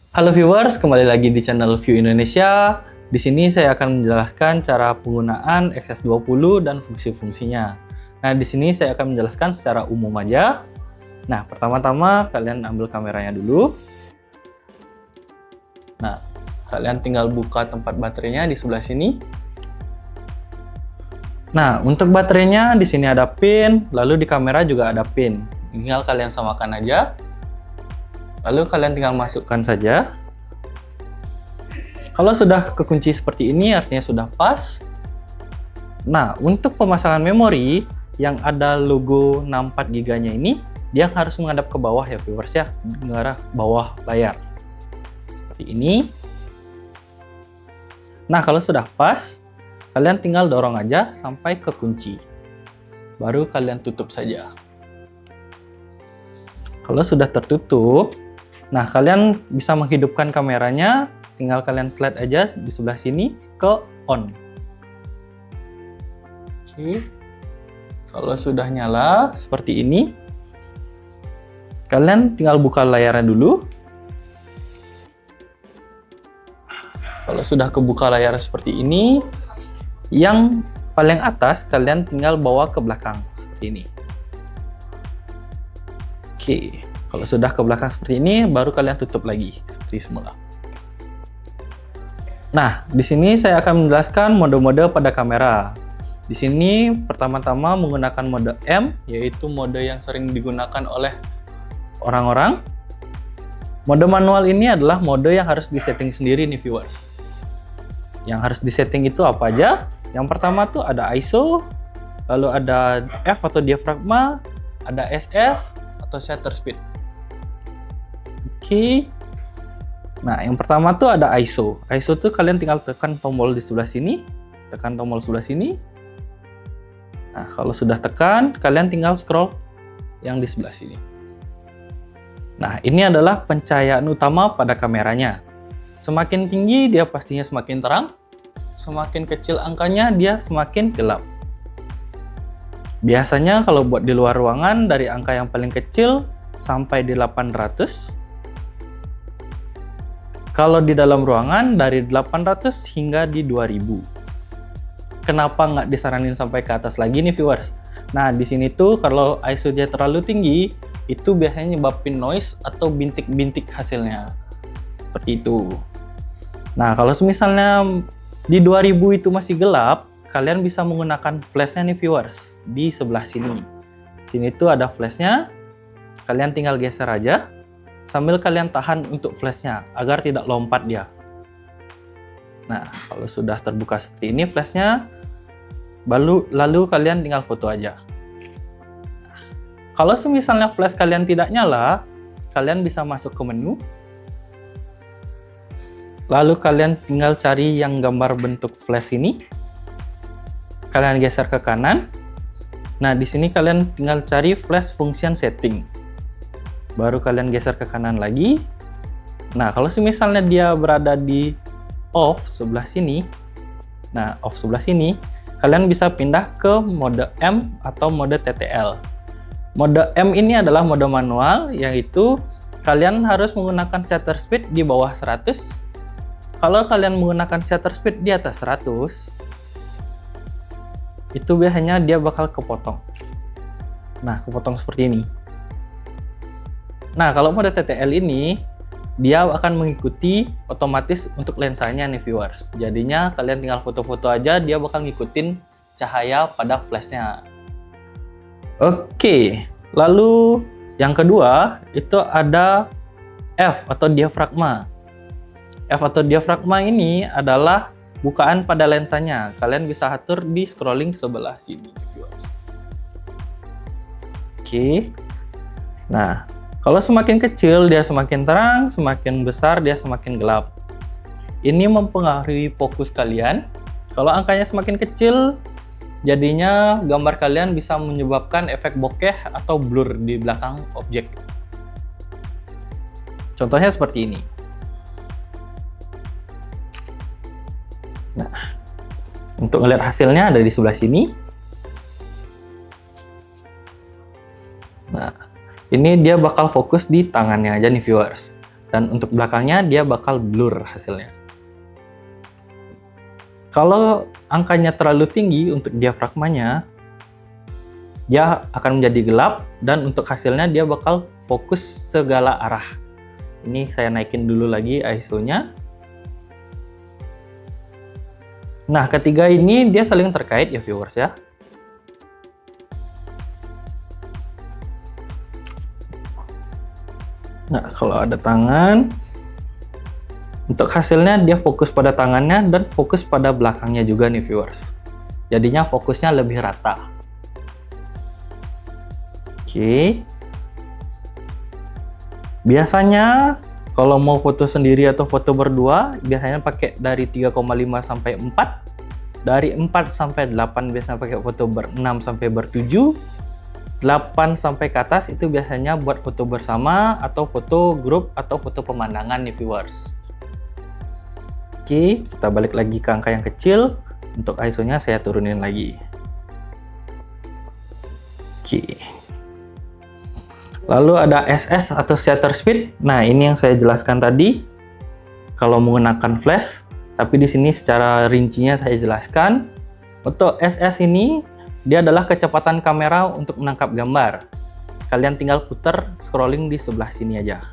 Halo viewers, kembali lagi di channel View Indonesia. Di sini saya akan menjelaskan cara penggunaan XS20 dan fungsi-fungsinya. Nah, di sini saya akan menjelaskan secara umum aja. Nah, pertama-tama kalian ambil kameranya dulu. Nah, kalian tinggal buka tempat baterainya di sebelah sini. Nah, untuk baterainya di sini ada pin, lalu di kamera juga ada pin. Tinggal kalian samakan aja. Lalu kalian tinggal masukkan saja. Kalau sudah kekunci seperti ini artinya sudah pas. Nah, untuk pemasangan memori yang ada logo 64 GB-nya ini, dia harus menghadap ke bawah ya viewers ya, ke arah bawah layar. Seperti ini. Nah, kalau sudah pas, kalian tinggal dorong aja sampai ke kunci. Baru kalian tutup saja. Kalau sudah tertutup, nah kalian bisa menghidupkan kameranya, tinggal kalian slide aja di sebelah sini ke on. Oke. Kalau sudah nyala seperti ini, kalian tinggal buka layarnya dulu. Kalau sudah kebuka layar seperti ini, yang paling atas kalian tinggal bawa ke belakang seperti ini. Oke, kalau sudah ke belakang seperti ini, baru kalian tutup lagi seperti semula. Nah, di sini saya akan menjelaskan mode-mode pada kamera. Di sini pertama-tama menggunakan mode M, yaitu mode yang sering digunakan oleh orang-orang. Mode manual ini adalah mode yang harus disetting sendiri nih viewers. Yang harus disetting itu apa aja? Yang pertama tuh ada ISO, lalu ada F atau diafragma, ada SS atau shutter speed. Oke. Nah, yang pertama tuh ada ISO. ISO tuh kalian tinggal tekan tombol di sebelah sini, tekan tombol sebelah sini. Nah, kalau sudah tekan, kalian tinggal scroll yang di sebelah sini. Nah, ini adalah pencahayaan utama pada kameranya. Semakin tinggi dia pastinya semakin terang, semakin kecil angkanya dia semakin gelap. Biasanya kalau buat di luar ruangan dari angka yang paling kecil sampai di 800. Kalau di dalam ruangan dari 800 hingga di 2000. Kenapa nggak disaranin sampai ke atas lagi nih viewers? Nah, di sini tuh kalau ISO-nya terlalu tinggi, itu biasanya nyebabin noise atau bintik-bintik hasilnya. Seperti itu. Nah, kalau misalnya di 2000 itu masih gelap, kalian bisa menggunakan flashnya nih viewers di sebelah sini. Sini tuh ada flashnya, kalian tinggal geser aja sambil kalian tahan untuk flashnya agar tidak lompat dia. Nah, kalau sudah terbuka seperti ini flashnya, lalu kalian tinggal foto aja. Kalau misalnya flash kalian tidak nyala, kalian bisa masuk ke menu. Lalu kalian tinggal cari yang gambar bentuk flash ini. Kalian geser ke kanan. Nah, di sini kalian tinggal cari flash function setting. Baru kalian geser ke kanan lagi. Nah, kalau misalnya dia berada di off sebelah sini. Nah, off sebelah sini, kalian bisa pindah ke mode M atau mode TTL. Mode M ini adalah mode manual, yaitu kalian harus menggunakan shutter speed di bawah 100. Kalau kalian menggunakan shutter speed di atas 100, itu biasanya dia bakal kepotong. Nah, kepotong seperti ini. Nah, kalau mode TTL ini, dia akan mengikuti otomatis untuk lensanya nih viewers. Jadinya kalian tinggal foto-foto aja, dia bakal ngikutin cahaya pada flashnya. Oke, lalu yang kedua itu ada F atau diafragma. F atau diafragma ini adalah bukaan pada lensanya. Kalian bisa atur di scrolling sebelah sini, viewers. Oke. Nah, kalau semakin kecil dia semakin terang, semakin besar dia semakin gelap. Ini mempengaruhi fokus kalian. Kalau angkanya semakin kecil, jadinya gambar kalian bisa menyebabkan efek bokeh atau blur di belakang objek. Contohnya seperti ini. Nah, untuk melihat hasilnya ada di sebelah sini. Nah, ini dia bakal fokus di tangannya aja nih viewers. Dan untuk belakangnya dia bakal blur hasilnya. Kalau angkanya terlalu tinggi untuk diafragmanya, dia akan menjadi gelap dan untuk hasilnya dia bakal fokus segala arah. Ini saya naikin dulu lagi ISO-nya. Nah, ketiga ini dia saling terkait ya viewers ya. Nah, kalau ada tangan, untuk hasilnya dia fokus pada tangannya dan fokus pada belakangnya juga nih viewers. Jadinya fokusnya lebih rata. Oke. Biasanya kalau mau foto sendiri atau foto berdua, biasanya pakai dari 3,5 sampai 4. Dari 4 sampai 8 biasanya pakai foto ber-6 sampai ber-7. 8 sampai ke atas itu biasanya buat foto bersama atau foto grup atau foto pemandangan nih viewers. Oke, kita balik lagi ke angka yang kecil. Untuk ISO-nya saya turunin lagi. Oke. Lalu ada SS atau shutter speed. Nah, ini yang saya jelaskan tadi. Kalau menggunakan flash, tapi di sini secara rincinya saya jelaskan. Untuk SS ini dia adalah kecepatan kamera untuk menangkap gambar. Kalian tinggal putar scrolling di sebelah sini aja.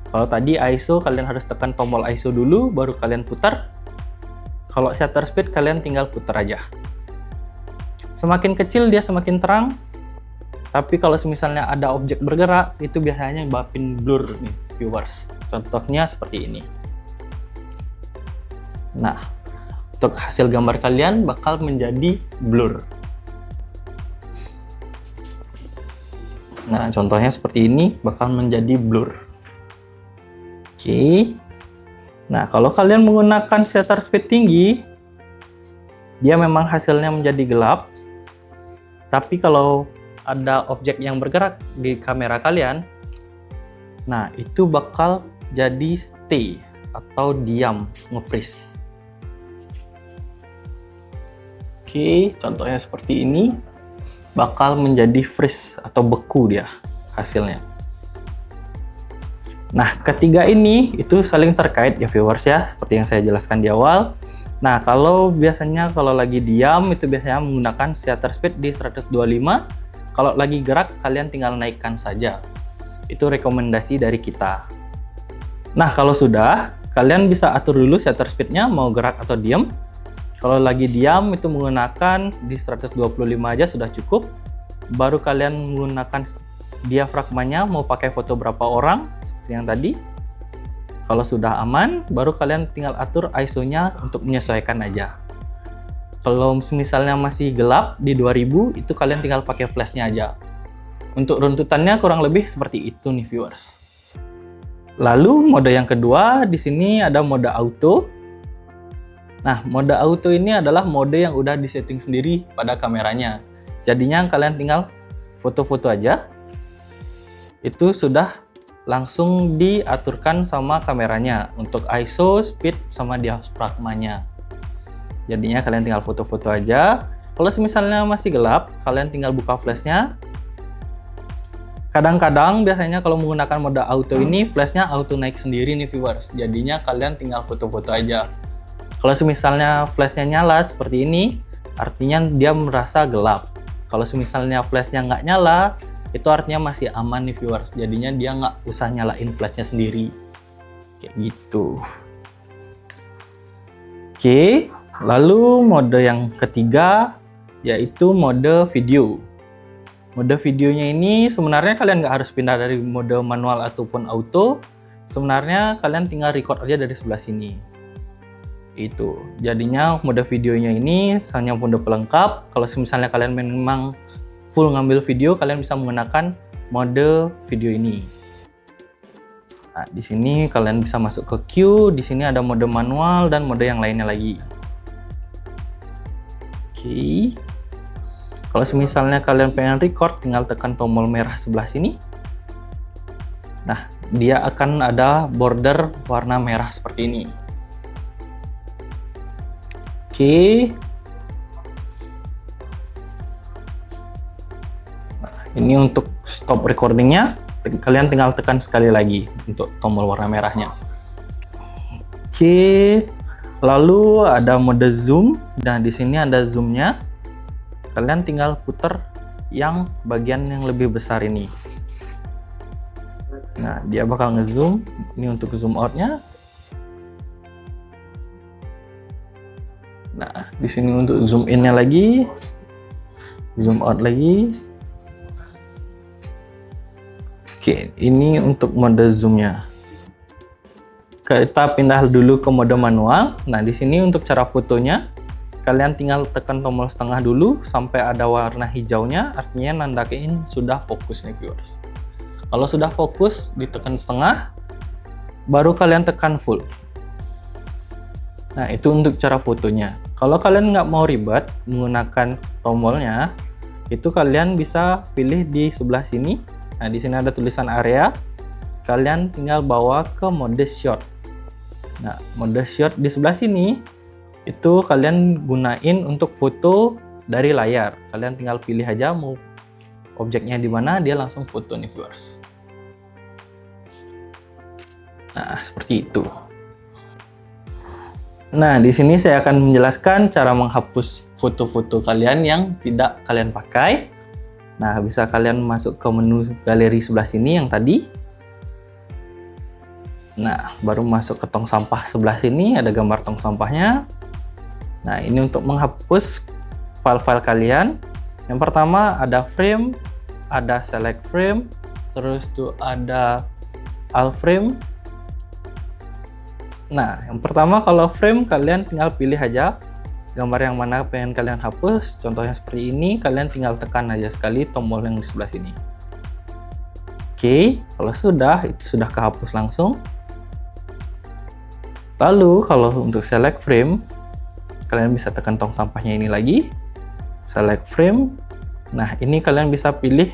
Kalau tadi ISO, kalian harus tekan tombol ISO dulu, baru kalian putar. Kalau shutter speed, kalian tinggal putar aja. Semakin kecil dia semakin terang. Tapi kalau misalnya ada objek bergerak, itu biasanya nyebabin blur nih viewers. Contohnya seperti ini. Nah, untuk hasil gambar kalian bakal menjadi blur. Nah, contohnya seperti ini bakal menjadi blur. Oke. Nah, kalau kalian menggunakan shutter speed tinggi, dia memang hasilnya menjadi gelap. Tapi kalau ada objek yang bergerak di kamera kalian, nah itu bakal jadi stay atau diam, nge-freeze. Oke, contohnya seperti ini. Bakal menjadi freeze atau beku dia hasilnya. Nah, ketiga ini itu saling terkait ya viewers ya, seperti yang saya jelaskan di awal. Nah, kalau biasanya kalau lagi diam itu biasanya menggunakan shutter speed di 125. Kalau lagi gerak kalian tinggal naikkan saja. Itu rekomendasi dari kita. Nah, kalau sudah, kalian bisa atur dulu shutter speednya mau gerak atau diam. Kalau lagi diam itu menggunakan di 125 aja sudah cukup. Baru kalian menggunakan diafragmanya mau pakai foto berapa orang seperti yang tadi. Kalau sudah aman, baru kalian tinggal atur ISO-nya untuk menyesuaikan aja. Kalau misalnya masih gelap di 2000, itu kalian tinggal pakai flash-nya aja. Untuk runtutannya kurang lebih seperti itu nih viewers. Lalu mode yang kedua, di sini ada mode auto. Nah, mode auto ini adalah mode yang udah disetting sendiri pada kameranya. Jadinya kalian tinggal foto-foto aja. Itu sudah langsung diaturkan sama kameranya untuk ISO, speed, sama diafragmanya. Jadinya kalian tinggal foto-foto aja. Kalau misalnya masih gelap, kalian tinggal buka flashnya. Kadang-kadang biasanya kalau menggunakan mode auto ini, flashnya auto naik sendiri nih viewers. Jadinya kalian tinggal foto-foto aja. Kalau misalnya flashnya nyala seperti ini, artinya dia merasa gelap. Kalau misalnya flashnya nggak nyala, itu artinya masih aman nih viewers. Jadinya dia nggak usah nyalain flashnya sendiri. Kayak gitu. Oke, lalu mode yang ketiga yaitu mode video. Mode videonya ini sebenarnya kalian nggak harus pindah dari mode manual ataupun auto. Sebenarnya kalian tinggal record aja dari sebelah sini. Itu jadinya mode videonya ini hanya mode pelengkap. Kalau misalnya kalian memang full ngambil video, kalian bisa menggunakan mode video ini. Nah, di sini kalian bisa masuk ke queue. Di sini ada mode manual dan mode yang lainnya lagi. Oke. Kalau misalnya kalian pengen record, tinggal tekan tombol merah sebelah sini. Nah, dia akan ada border warna merah seperti ini. Oke. Nah, ini untuk stop recordingnya. kalian tinggal tekan sekali lagi untuk tombol warna merahnya. Oke, lalu ada mode zoom. Nah, di sini ada zoomnya. Kalian tinggal putar yang bagian yang lebih besar ini. Nah, dia bakal ngezoom. Ini untuk zoom outnya. Nah, di sini untuk zoom innya lagi, zoom out lagi. Oke, ini untuk mode zoomnya. Kita pindah dulu ke mode manual. Nah, di sini untuk cara fotonya, kalian tinggal tekan tombol setengah dulu sampai ada warna hijaunya, artinya nandain sudah fokus nih viewers. Kalau sudah fokus, ditekan setengah, baru kalian tekan full. Nah, itu untuk cara fotonya. Kalau kalian nggak mau ribet menggunakan tombolnya, itu kalian bisa pilih di sebelah sini. Nah, di sini ada tulisan area. Kalian tinggal bawa ke mode shot. Nah, mode shot di sebelah sini itu kalian gunain untuk foto dari layar. Kalian tinggal pilih aja mau objeknya di mana, dia langsung foto nih viewers. Nah, seperti itu. Nah, di sini saya akan menjelaskan cara menghapus foto-foto kalian yang tidak kalian pakai. Nah, bisa kalian masuk ke menu galeri sebelah sini yang tadi. Nah, baru masuk ke tong sampah sebelah sini, ada gambar tong sampahnya. Nah, ini untuk menghapus file-file kalian. Yang pertama ada frame, ada select frame, terus tuh ada all frame. Nah, yang pertama kalau frame kalian tinggal pilih aja gambar yang mana pengen kalian hapus. Contohnya seperti ini, kalian tinggal tekan aja sekali tombol yang di sebelah sini. Oke, kalau sudah, itu sudah kehapus langsung. Lalu kalau untuk select frame, kalian bisa tekan tong sampahnya ini lagi, select frame. Nah, ini kalian bisa pilih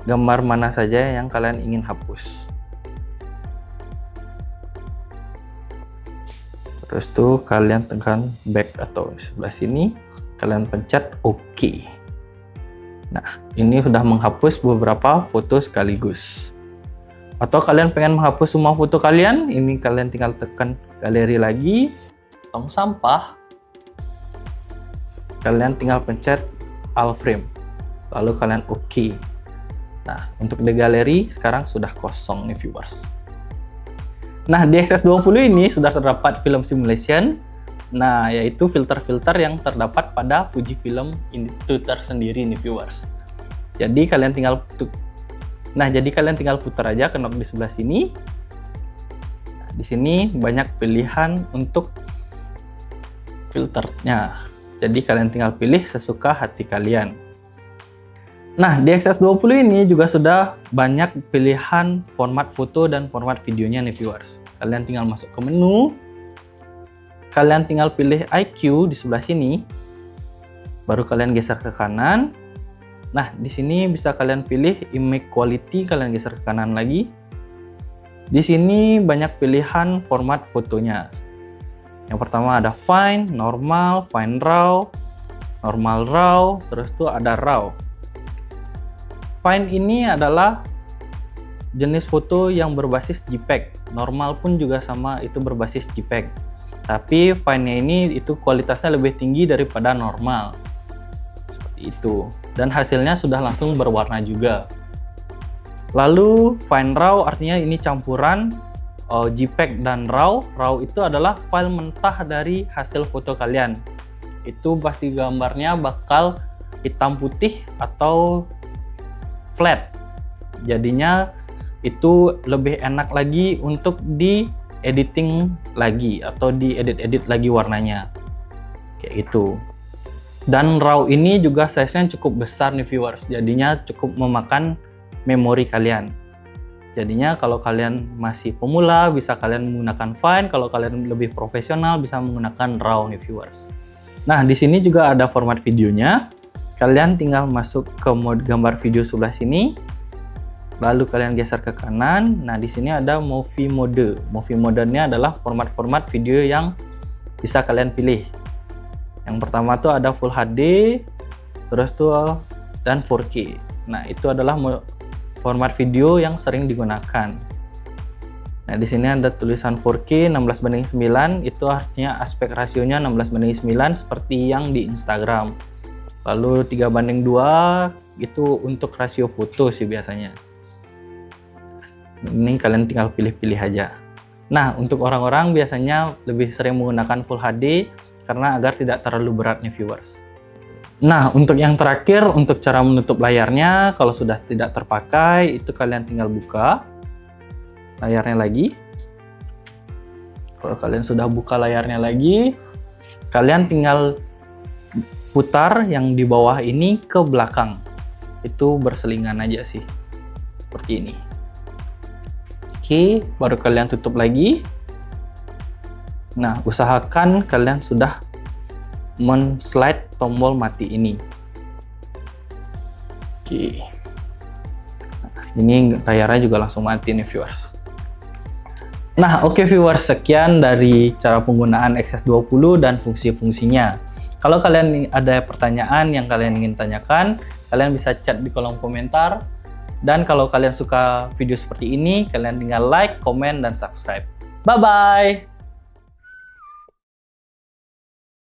gambar mana saja yang kalian ingin hapus. Terus tuh kalian tekan back atau sebelah sini, kalian pencet OK. Nah, ini sudah menghapus beberapa foto sekaligus. Atau kalian pengen menghapus semua foto kalian, ini kalian tinggal tekan galeri lagi, tong sampah, kalian tinggal pencet all frame, lalu kalian OK. Nah, untuk di galeri sekarang sudah kosong nih viewers. Nah, di XS20 ini sudah terdapat film simulation. Nah, yaitu filter-filter yang terdapat pada Fujifilm itu tersendiri nih viewers. Jadi kalian tinggal putar aja knob di sebelah sini. Nah, di sini banyak pilihan untuk filternya. Jadi kalian tinggal pilih sesuka hati kalian. Nah, di XS20 ini juga sudah banyak pilihan format foto dan format videonya nih viewers. Kalian tinggal masuk ke menu. Kalian tinggal pilih IQ di sebelah sini. Baru kalian geser ke kanan. Nah, di sini bisa kalian pilih image quality, kalian geser ke kanan lagi. Di sini banyak pilihan format fotonya. Yang pertama ada fine, normal, fine raw, normal raw, terus tuh ada raw. Fine ini adalah jenis foto yang berbasis JPEG. Normal pun juga sama, itu berbasis JPEG. Tapi fine-nya ini itu kualitasnya lebih tinggi daripada normal. Seperti itu. Dan hasilnya sudah langsung berwarna juga. Lalu fine raw artinya ini campuran JPEG dan RAW. RAW itu adalah file mentah dari hasil foto kalian. Itu pasti gambarnya bakal hitam putih atau flat. Jadinya itu lebih enak lagi untuk di editing lagi atau di edit lagi warnanya. Kayak gitu. Dan RAW ini juga size-nya cukup besar nih viewers, jadinya cukup memakan memori kalian. Jadinya kalau kalian masih pemula bisa kalian menggunakan Fine, kalau kalian lebih profesional bisa menggunakan RAW nih viewers. Nah, di sini juga ada format videonya. Kalian tinggal masuk ke mode gambar video sebelah sini. Lalu kalian geser ke kanan. Nah, di sini ada movie mode. Movie mode-nya adalah format-format video yang bisa kalian pilih. Yang pertama tuh ada Full HD, terus tuh dan 4K. Nah, itu adalah format video yang sering digunakan. Nah, di sini ada tulisan 4K 16:9, itu artinya aspek rasionya 16:9 seperti yang di Instagram. Lalu 3:2 itu untuk rasio foto sih biasanya. Ini kalian tinggal pilih-pilih aja. Nah, untuk orang-orang biasanya lebih sering menggunakan Full HD karena agar tidak terlalu berat nih viewers. Nah, untuk yang terakhir, untuk cara menutup layarnya, kalau sudah tidak terpakai, itu kalian tinggal buka layarnya lagi. Kalau kalian sudah buka layarnya lagi, kalian tinggal putar yang di bawah ini ke belakang. Itu berselingan aja sih, seperti ini. Oke, baru kalian tutup lagi. Nah, usahakan kalian sudah men-slide tombol mati ini. Oke. Nah, ini layarnya juga langsung mati nih viewers. Nah, oke viewers, sekian dari cara penggunaan XS20 dan fungsi-fungsinya. Kalau kalian ada pertanyaan yang kalian ingin tanyakan, kalian bisa chat di kolom komentar. Dan kalau kalian suka video seperti ini, kalian tinggal like, komen, dan subscribe. Bye-bye!